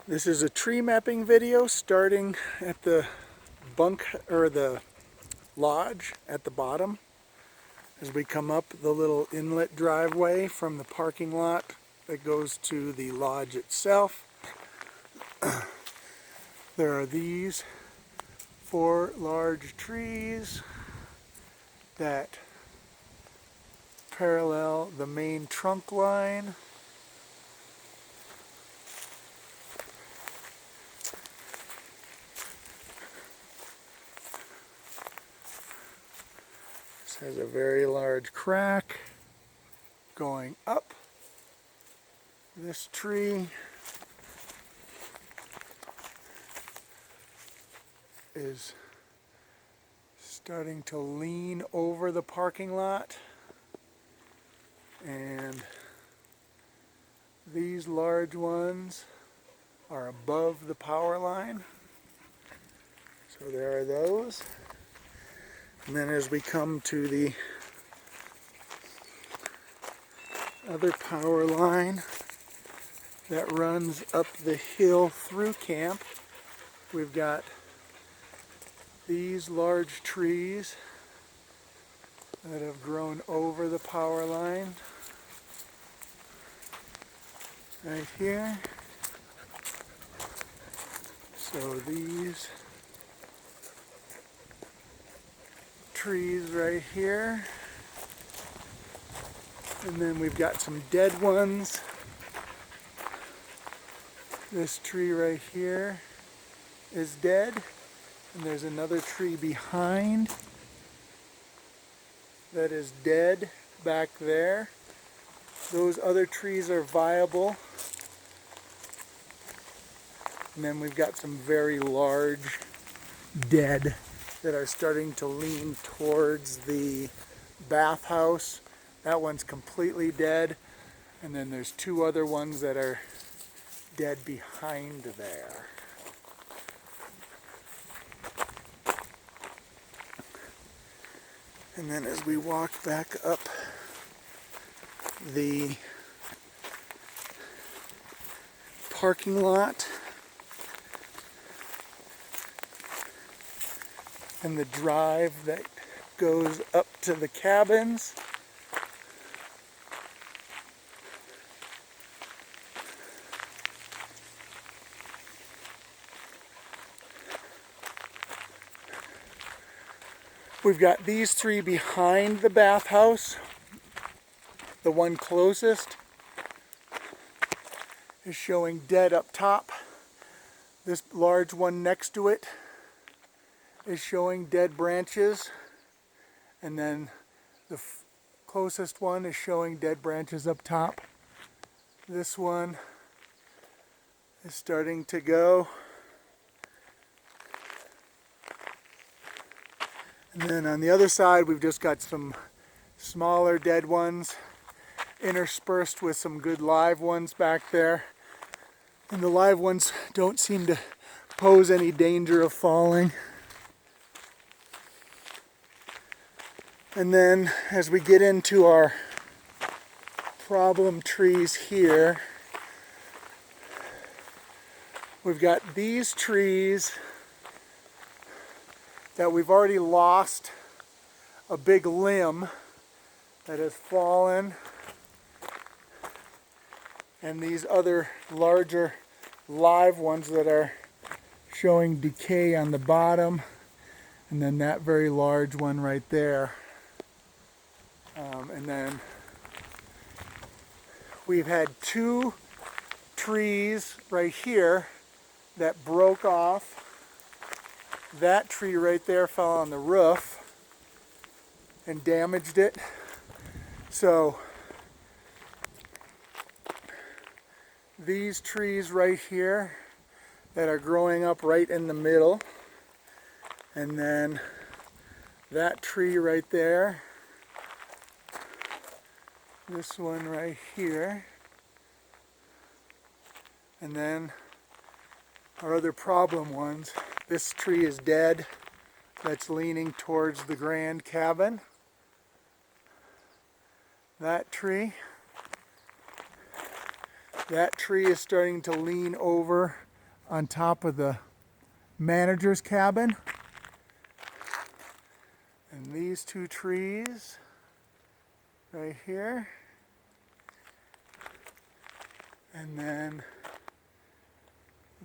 This is a tree mapping video starting at the bunk or the lodge at the bottom as we come up the little inlet driveway from the parking lot that goes to the lodge itself. There are these 4 large trees that parallel the main trunk line. This has a very large crack going up. This tree is starting to lean over the parking lot, and these large ones are above the power line. So there are those. And then as we come to the other power line that runs up the hill through camp, we've got these large trees that have grown over the power line right here. So these trees right here, and then we've got some dead ones. This tree right here is dead, and there's another tree behind that is dead back there. Those other trees are viable. And then we've got some very large dead that are starting to lean towards the bathhouse. That one's completely dead. And then there's 2 other ones that are dead behind there. And then as we walk back up the parking lot and the drive that goes up to the cabins, we've got these 3 behind the bathhouse. The one closest is showing dead up top. This large one next to it is showing dead branches. And then the closest one is showing dead branches up top. This one is starting to go. And then on the other side, we've just got some smaller dead ones interspersed with some good live ones back there. And the live ones don't seem to pose any danger of falling. And then as we get into our problem trees here, we've got these trees that we've already lost a big limb that has fallen, and these other larger live ones that are showing decay on the bottom, and then that very large one right there. And then we've had 2 trees right here that broke off. That tree right there fell on the roof and damaged it. So these trees right here that are growing up right in the middle, and then that tree right there, this one right here, and then our other problem ones. This tree is dead, that's leaning towards the grand cabin. That tree is starting to lean over on top of the manager's cabin. And these two trees right here. And then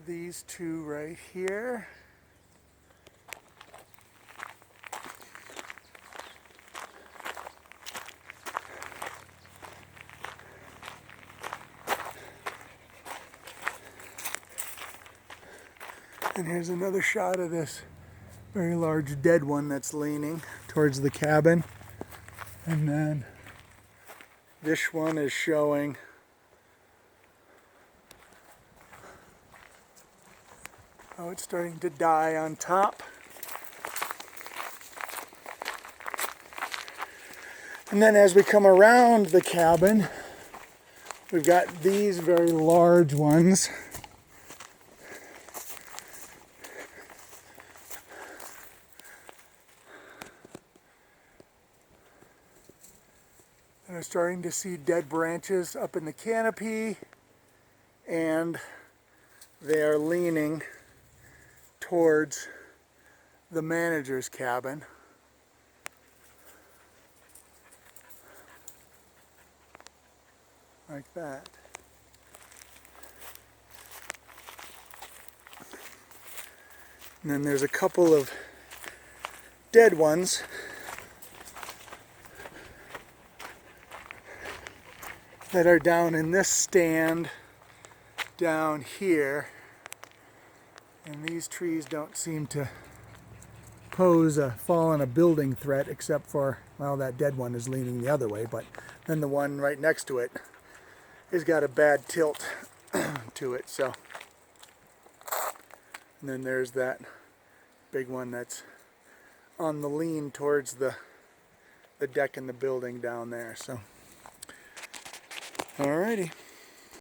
these two right here. And here's another shot of this very large dead one that's leaning towards the cabin. And then this one is showing how it's starting to die on top. And then as we come around the cabin, we've got these very large ones. And I'm starting to see dead branches up in the canopy, and they are leaning towards the manager's cabin. Like that. And then there's a couple of dead ones that are down in this stand down here, and these trees don't seem to pose a fall on a building threat, except for, well, that dead one is leaning the other way, but then the one right next to it has got a bad tilt to it. So, and then there's that big one that's on the lean towards the deck in the building down there. So alrighty.